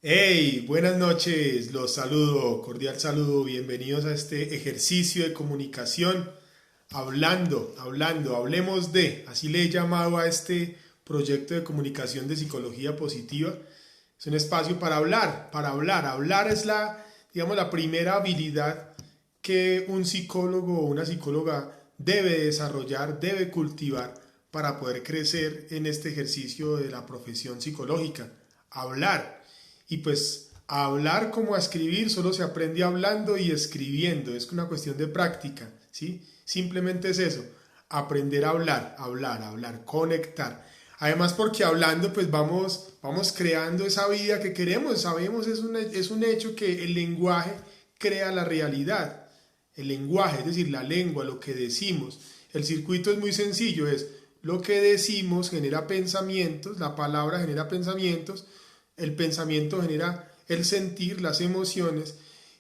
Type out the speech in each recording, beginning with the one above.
Hey, buenas noches, los saludo, cordial saludo, bienvenidos a este ejercicio de comunicación, hablemos de, así le he llamado a este proyecto de comunicación de psicología positiva. Es un espacio hablar es digamos, la primera habilidad que un psicólogo o una psicóloga debe desarrollar, debe cultivar para poder crecer en este ejercicio de la profesión psicológica. Hablar. Y pues a hablar como a escribir solo se aprende hablando y escribiendo. Es una cuestión de práctica, ¿sí? Simplemente es eso. Aprender a hablar, conectar. Además porque hablando pues vamos creando esa vida que queremos. Sabemos, es un hecho que el lenguaje crea la realidad. El lenguaje, es decir, la lengua, lo que decimos. El circuito es muy sencillo, es lo que decimos genera pensamientos, la palabra genera pensamientos, el pensamiento genera el sentir, las emociones,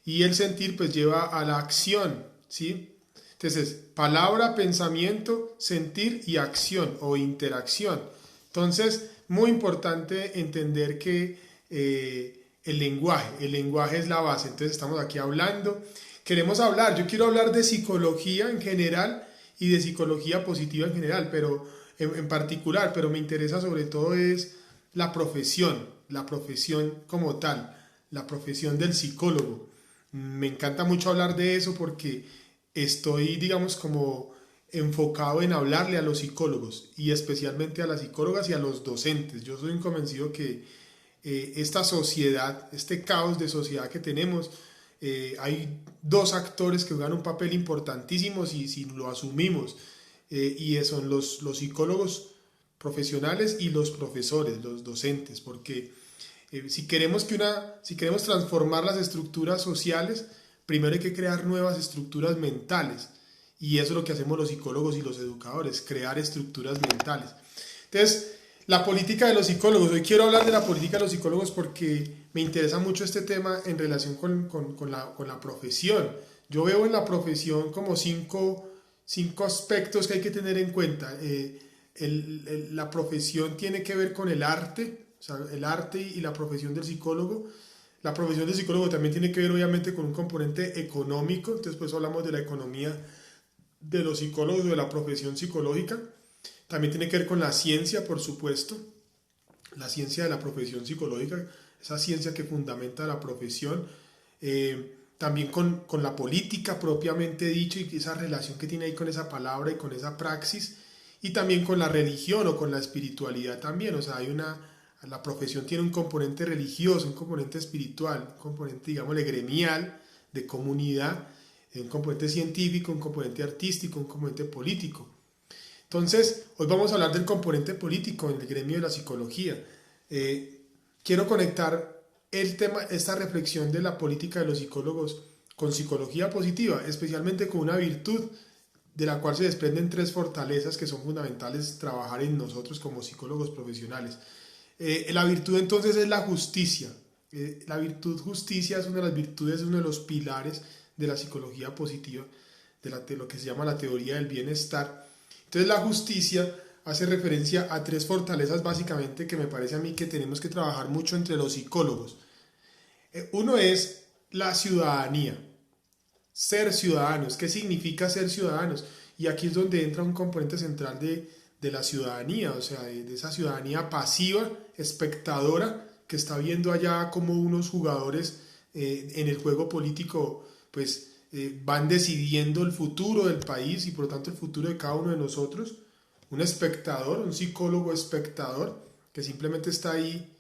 y el sentir pues lleva a la acción, ¿sí? Entonces, palabra, pensamiento, sentir y acción o interacción. Entonces, muy importante entender que el lenguaje es la base. Entonces, estamos aquí hablando. Yo quiero hablar de psicología en general y de psicología positiva en general, pero en particular, pero me interesa sobre todo es la profesión como tal, la profesión del psicólogo. Me encanta mucho hablar de eso porque estoy, digamos, como enfocado en hablarle a los psicólogos y especialmente a las psicólogas y a los docentes. Yo soy un convencido que esta sociedad, este caos de sociedad que tenemos, hay dos actores que juegan un papel importantísimo si lo asumimos, y son los psicólogos profesionales y los profesores, los docentes, porque si queremos transformar las estructuras sociales, primero hay que crear nuevas estructuras mentales. Y eso es lo que hacemos los psicólogos y los educadores, crear estructuras mentales. Entonces, la política de los psicólogos. Hoy quiero hablar de la política de los psicólogos porque me interesa mucho este tema en relación con la profesión. Yo veo en la profesión como cinco aspectos que hay que tener en cuenta. La profesión tiene que ver con el arte, o sea, el arte y la profesión del psicólogo. La profesión del psicólogo también tiene que ver obviamente con un componente económico, entonces pues hablamos de la economía de los psicólogos, de la profesión psicológica. También tiene que ver con la ciencia, por supuesto, la ciencia de la profesión psicológica, esa ciencia que fundamenta la profesión. También con la política propiamente dicho y esa relación que tiene ahí con esa palabra y con esa praxis, y también con la religión o con la espiritualidad también. O sea, la profesión tiene un componente religioso, un componente espiritual, un componente, digámosle, gremial, de comunidad, un componente científico, un componente artístico, un componente político. Entonces, hoy vamos a hablar del componente político en el gremio de la psicología. Eh, Quiero conectar esta reflexión de la política de los psicólogos con psicología positiva, especialmente con una virtud de la cual se desprenden tres fortalezas que son fundamentales trabajar en nosotros como psicólogos profesionales. La virtud entonces es la justicia. La virtud justicia es una de las virtudes, uno de los pilares de la psicología positiva, de lo que se llama la teoría del bienestar. Entonces la justicia hace referencia a tres fortalezas básicamente que me parece a mí que tenemos que trabajar mucho entre los psicólogos. Uno es la ciudadanía, ser ciudadanos. ¿Qué significa ser ciudadanos? Y aquí es donde entra un componente central de la ciudadanía, o sea, de esa ciudadanía pasiva, espectadora, que está viendo allá como unos jugadores en el juego político, pues van decidiendo el futuro del país y por lo tanto el futuro de cada uno de nosotros. Un espectador, un psicólogo espectador, que simplemente está ahí,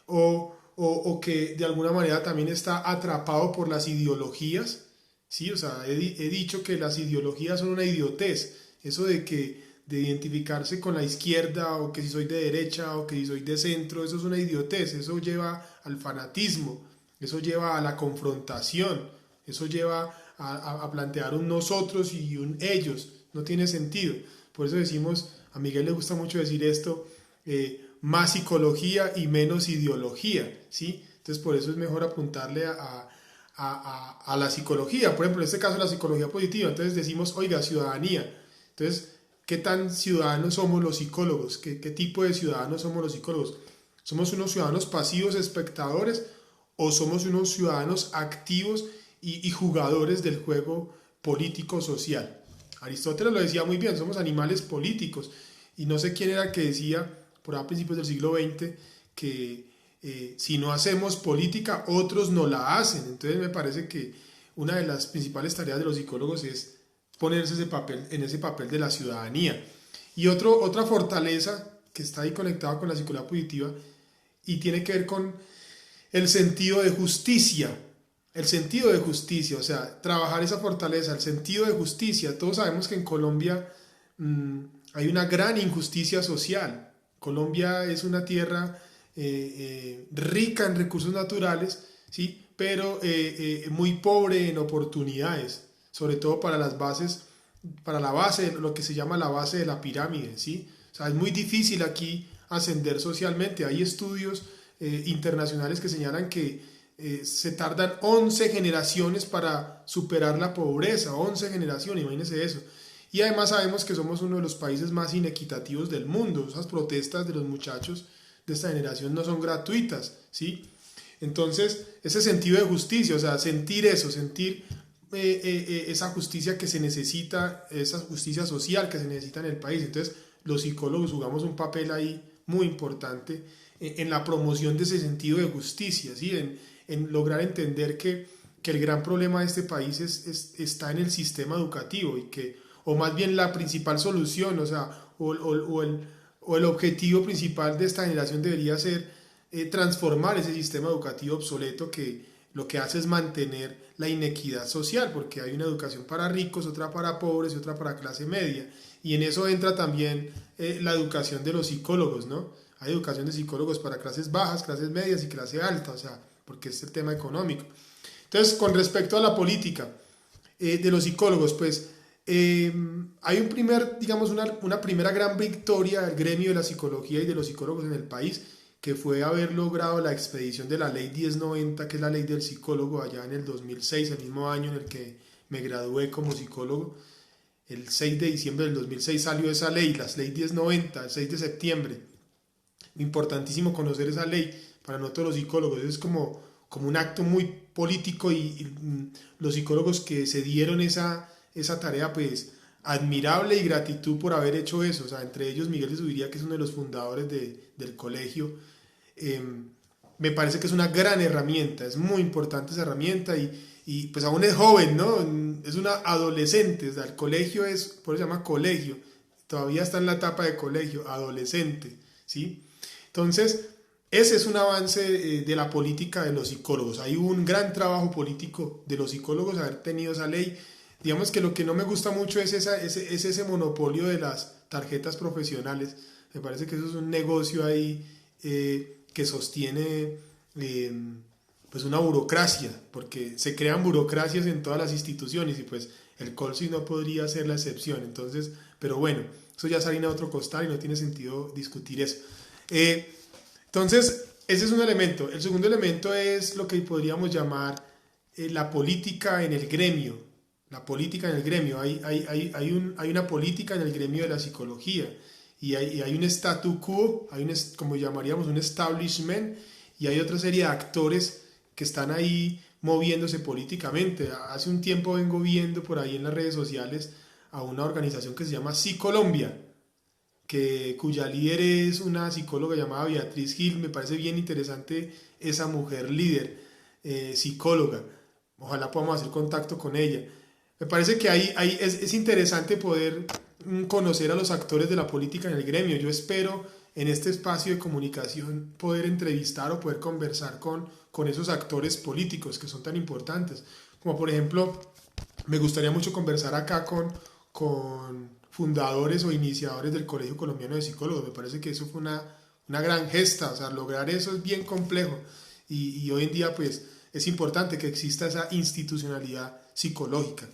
o que de alguna manera también está atrapado por las ideologías. Sí, o sea, he dicho que las ideologías son una idiotez. Eso de identificarse con la izquierda o que si soy de derecha o que si soy de centro, eso es una idiotez. Eso lleva al fanatismo, eso lleva a la confrontación, eso lleva a plantear un nosotros y un ellos. No tiene sentido. Por eso decimos, a Miguel le gusta mucho decir esto, más psicología y menos ideología, ¿sí? Entonces por eso es mejor apuntarle a la psicología, por ejemplo, en este caso la psicología positiva. Entonces decimos, oiga, ciudadanía. Entonces, ¿qué tan ciudadanos somos los psicólogos? ¿Qué tipo de ciudadanos somos los psicólogos? ¿Somos unos ciudadanos pasivos, espectadores, o somos unos ciudadanos activos y jugadores del juego político-social. Aristóteles lo decía muy bien, somos animales políticos, y no sé quién era que decía por a principios del siglo XX que si no hacemos política, otros no la hacen. Entonces me parece que una de las principales tareas de los psicólogos es ponerse en ese papel de la ciudadanía. Y otra fortaleza que está ahí conectada con la psicología positiva y tiene que ver con el sentido de justicia. El sentido de justicia, o sea, trabajar esa fortaleza, el sentido de justicia. Todos sabemos que en Colombia hay una gran injusticia social. Colombia es una tierra rica en recursos naturales, ¿sí? Pero muy pobre en oportunidades, sobre todo para las bases, para la base, lo que se llama la base de la pirámide, ¿sí? O sea, es muy difícil aquí ascender socialmente. Hay estudios internacionales que señalan que se tardan 11 generaciones para superar la pobreza, 11 generaciones, imagínense eso. Y además sabemos que somos uno de los países más inequitativos del mundo. Esas protestas de los muchachos de esta generación no son gratuitas, ¿sí? Entonces, ese sentido de justicia, o sea, sentir eso, sentir esa justicia que se necesita, esa justicia social que se necesita en el país. Entonces, los psicólogos jugamos un papel ahí muy importante en la promoción de ese sentido de justicia, ¿sí? En lograr entender que el gran problema de este país está en el sistema educativo y que, o más bien la principal solución, o sea, o el objetivo principal de esta generación debería ser transformar ese sistema educativo obsoleto que lo que hace es mantener la inequidad social, porque hay una educación para ricos, otra para pobres y otra para clase media. Y en eso entra también la educación de los psicólogos, ¿no? Hay educación de psicólogos para clases bajas, clases medias y clase alta, o sea, porque es el tema económico. Entonces, con respecto a la política de los psicólogos, pues hay digamos, una primera gran victoria del gremio de la psicología y de los psicólogos en el país, que fue haber logrado la expedición de la ley 1090, que es la ley del psicólogo, allá en el 2006, el mismo año en el que me gradué como psicólogo. El 6 de diciembre del 2006 salió esa ley, la ley 1090, el 6 de septiembre. Importantísimo conocer esa ley para nosotros los psicólogos. Es como un acto muy político y los psicólogos que se dieron esa tarea, pues admirable y gratitud por haber hecho eso. O sea, entre ellos Miguel de Zubiría, que es uno de los fundadores del colegio. Me parece que es una gran herramienta, es muy importante esa herramienta y pues aún es joven, ¿no? Es una adolescente, o sea, el colegio por eso se llama colegio, todavía está en la etapa de colegio, adolescente, ¿sí? Entonces, ese es un avance de la política de los psicólogos. Hay un gran trabajo político de los psicólogos haber tenido esa ley. Digamos que lo que no me gusta mucho es ese monopolio de las tarjetas profesionales. Me parece que eso es un negocio ahí que sostiene pues una burocracia, porque se crean burocracias en todas las instituciones y pues el Colsi no podría ser la excepción. Entonces, pero bueno, eso ya es harina de otro costal y no tiene sentido discutir eso. Entonces, ese es un elemento. El segundo elemento es lo que podríamos llamar la política en el gremio. La política en el gremio. Hay una política en el gremio de la psicología y hay un statu quo, como llamaríamos un establishment, y hay otra serie de actores que están ahí moviéndose políticamente. Hace un tiempo vengo viendo por ahí en las redes sociales a una organización que se llama Psicolombia, cuya líder es una psicóloga llamada Beatriz Gil. Me parece bien interesante esa mujer líder, psicóloga. Ojalá podamos hacer contacto con ella. Me parece que es interesante poder conocer a los actores de la política en el gremio. Yo espero en este espacio de comunicación poder entrevistar o poder conversar con esos actores políticos que son tan importantes. Como por ejemplo, me gustaría mucho conversar acá con fundadores o iniciadores del Colegio Colombiano de Psicólogos. Me parece que eso fue una gran gesta. O sea, lograr eso es bien complejo y hoy en día pues es importante que exista esa institucionalidad psicológica.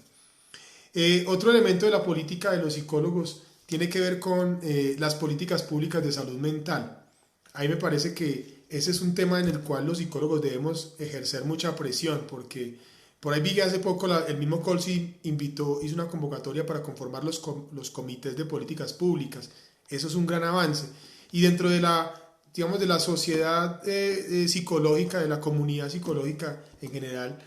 Otro elemento de la política de los psicólogos tiene que ver con las políticas públicas de salud mental. Ahí me parece que ese es un tema en el cual los psicólogos debemos ejercer mucha presión, porque por ahí vi que hace poco el mismo Colsi hizo una convocatoria para conformar los comités de políticas públicas. Eso es un gran avance. Y dentro de la digamos, de la sociedad psicológica, de la comunidad psicológica en general,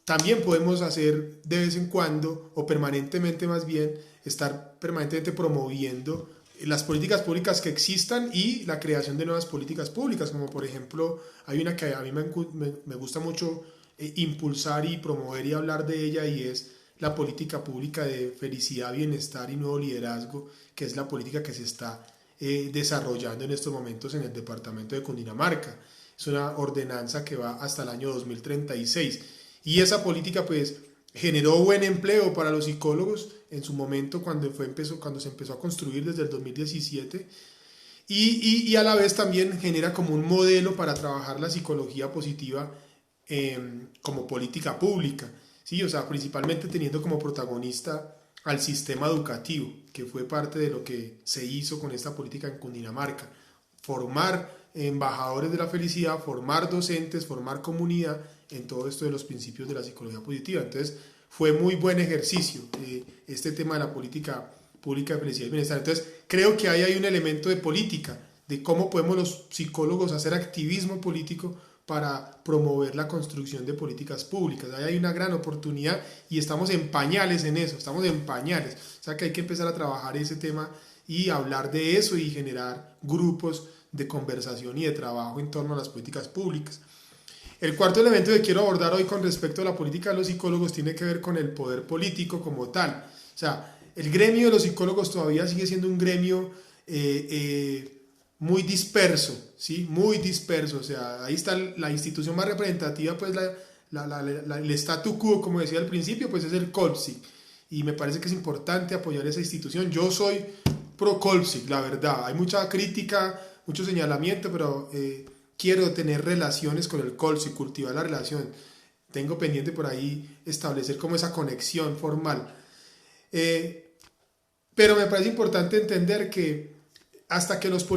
también podemos hacer de vez en cuando, o permanentemente más bien, estar permanentemente promoviendo las políticas públicas que existan y la creación de nuevas políticas públicas, como por ejemplo, hay una que a mí me gusta mucho impulsar y promover y hablar de ella, y es la política pública de felicidad, bienestar y nuevo liderazgo, que es la política que se está desarrollando en estos momentos en el departamento de Cundinamarca. Es una ordenanza que va hasta el año 2036 y esa política pues generó buen empleo para los psicólogos en su momento cuando se empezó a construir desde el 2017 y a la vez también genera como un modelo para trabajar la psicología positiva como política pública, ¿sí? O sea, principalmente teniendo como protagonista al sistema educativo, que fue parte de lo que se hizo con esta política en Cundinamarca. Formar embajadores de la felicidad, formar docentes, formar comunidad en todo esto de los principios de la psicología positiva. Entonces, fue muy buen ejercicio este tema de la política pública de felicidad y bienestar. Entonces, creo que ahí hay un elemento de política, de cómo podemos los psicólogos hacer activismo político para promover la construcción de políticas públicas. Ahí hay una gran oportunidad y estamos en pañales en eso, estamos en pañales. O sea que hay que empezar a trabajar ese tema y hablar de eso y generar grupos de conversación y de trabajo en torno a las políticas públicas. El cuarto elemento que quiero abordar hoy con respecto a la política de los psicólogos tiene que ver con el poder político como tal. O sea, el gremio de los psicólogos todavía sigue siendo un gremio muy disperso, ¿sí? Muy disperso. O sea, ahí está la institución más representativa, pues el statu quo, como decía al principio, pues es el COLPSIC. Y me parece que es importante apoyar esa institución. Yo soy pro COLPSIC, la verdad. Hay mucha crítica, mucho señalamiento, pero quiero tener relaciones con el COLPSIC, cultivar la relación. Tengo pendiente por ahí establecer como esa conexión formal. Pero me parece importante entender que hasta que los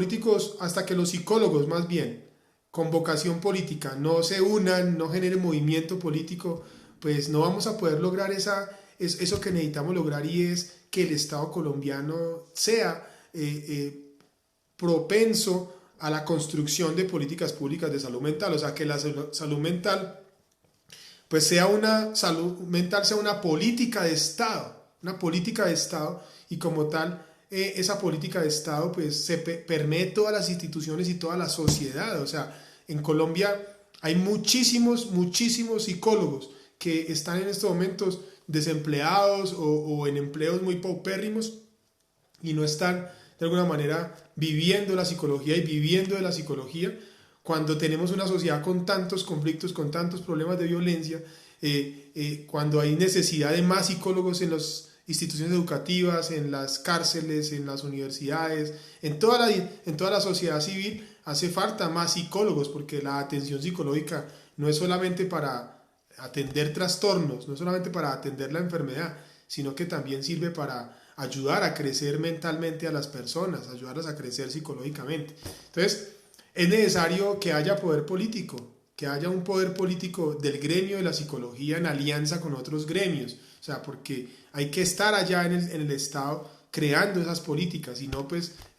psicólogos más bien, con vocación política, no se unan, no generen movimiento político, pues no vamos a poder lograr eso que necesitamos lograr, y es que el Estado colombiano sea propenso a la construcción de políticas públicas de salud mental. O sea, que la salud mental pues sea una política de Estado, y como tal esa política de Estado pues se permee todas las instituciones y toda la sociedad. O sea, en Colombia hay muchísimos psicólogos que están en estos momentos desempleados o en empleos muy paupérrimos y no están de alguna manera viviendo la psicología y viviendo de la psicología, cuando tenemos una sociedad con tantos conflictos, con tantos problemas de violencia, cuando hay necesidad de más psicólogos en las instituciones educativas, en las cárceles, en las universidades, en toda la sociedad civil hace falta más psicólogos, porque la atención psicológica no es solamente para atender trastornos, no es solamente para atender la enfermedad, sino que también sirve para ayudar a crecer mentalmente a las personas, ayudarlas a crecer psicológicamente. Entonces, es necesario que haya poder político, que haya un poder político del gremio de la psicología en alianza con otros gremios. O sea, porque hay que estar allá en el Estado creando esas políticas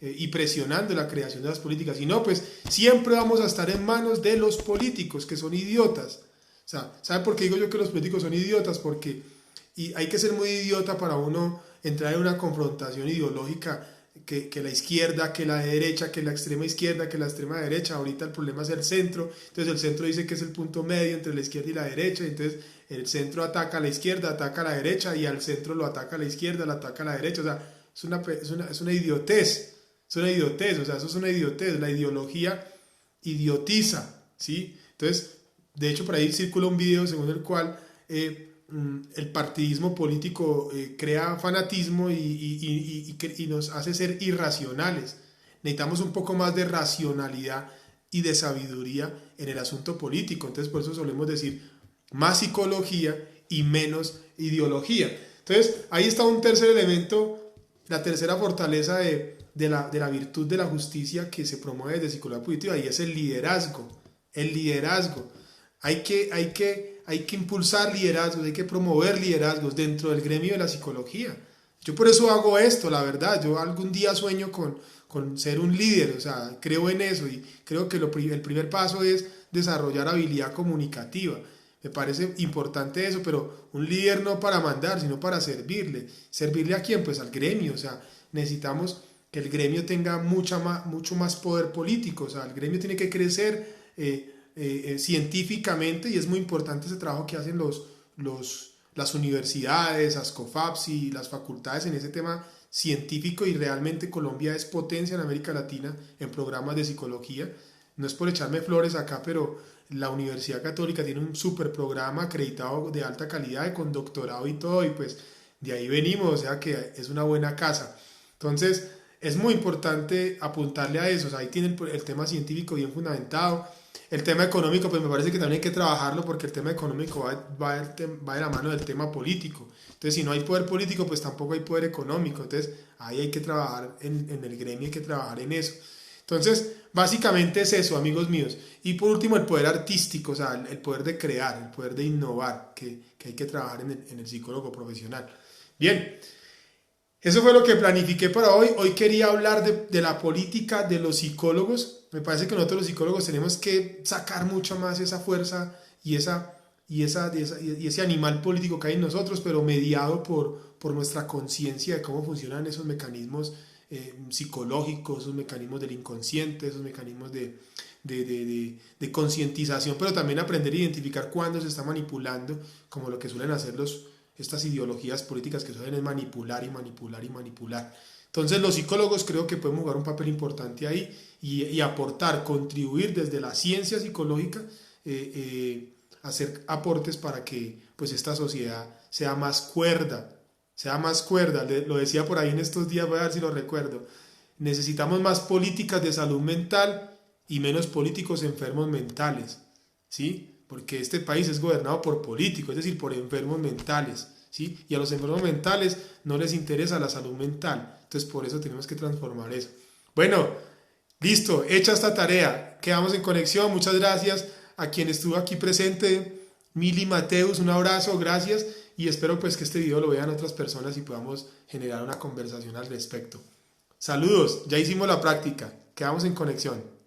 y presionando la creación de esas políticas. Si no, pues siempre vamos a estar en manos de los políticos, que son idiotas. O sea, ¿sabe por qué digo yo que los políticos son idiotas? Porque hay que ser muy idiota para uno entrar en una confrontación ideológica, que la izquierda, que la derecha, que la extrema izquierda, que la extrema derecha. Ahorita el problema es el centro. Entonces el centro dice que es el punto medio entre la izquierda y la derecha. Entonces el centro ataca a la izquierda, ataca a la derecha, y al centro lo ataca a la izquierda, lo ataca a la derecha. O sea, es una idiotez. Es una idiotez, o sea, eso es una idiotez. La ideología idiotiza, ¿sí? Entonces, de hecho, por ahí circula un video según el cual el partidismo político crea fanatismo y nos hace ser irracionales. Necesitamos un poco más de racionalidad y de sabiduría en el asunto político. Entonces, por eso solemos decir más psicología y menos ideología. Entonces, ahí está un tercer elemento, la tercera fortaleza de la virtud de la justicia que se promueve desde psicología positiva, y es el liderazgo. El liderazgo. Hay que impulsar liderazgos, hay que promover liderazgos dentro del gremio de la psicología. Yo por eso hago esto, la verdad. Yo algún día sueño con con ser un líder, o sea, creo en eso y creo que el primer paso es desarrollar habilidad comunicativa. Me parece importante eso, pero un líder no para mandar, sino para servirle. ¿Servirle a quién? Pues al gremio, o sea, necesitamos que el gremio tenga mucho más poder político, o sea, el gremio tiene que crecer científicamente y es muy importante ese trabajo que hacen las universidades, ASCOFAPS y las facultades en ese tema científico y realmente Colombia es potencia en América Latina en programas de psicología. No es por echarme flores acá, pero la Universidad Católica tiene un super programa acreditado de alta calidad, con doctorado y todo, y pues de ahí venimos, o sea que es una buena casa. Entonces, es muy importante apuntarle a eso, o sea, ahí tiene el tema científico bien fundamentado. El tema económico, pues me parece que también hay que trabajarlo porque el tema económico va de la mano del tema político. Entonces, si no hay poder político, pues tampoco hay poder económico. Entonces, ahí hay que trabajar en el gremio, hay que trabajar en eso. Entonces, básicamente es eso, amigos míos. Y por último, el poder artístico, o sea, el poder de crear, el poder de innovar, que hay que trabajar en el psicólogo profesional. Bien, eso fue lo que planifiqué para hoy. Hoy quería hablar de la política de los psicólogos. Me parece que nosotros los psicólogos tenemos que sacar mucho más esa fuerza y ese animal político que hay en nosotros, pero mediado por nuestra conciencia de cómo funcionan esos mecanismos psicológicos, esos mecanismos del inconsciente, esos mecanismos de concientización, pero también aprender a identificar cuándo se está manipulando, como lo que suelen hacer estas ideologías políticas que suelen manipular y manipular y manipular. Entonces los psicólogos creo que podemos jugar un papel importante ahí y aportar, contribuir desde la ciencia psicológica, hacer aportes para que pues esta sociedad sea más cuerda, lo decía por ahí en estos días, voy a ver si lo recuerdo, necesitamos más políticas de salud mental y menos políticos enfermos mentales, ¿sí? Porque este país es gobernado por políticos, es decir, por enfermos mentales, ¿sí? Y a los enfermos mentales no les interesa la salud mental, entonces por eso tenemos que transformar eso. Bueno, listo, hecha esta tarea, quedamos en conexión, muchas gracias a quien estuvo aquí presente, Mili Mateus, un abrazo, gracias, y espero pues que este video lo vean otras personas y podamos generar una conversación al respecto. Saludos, ya hicimos la práctica, quedamos en conexión.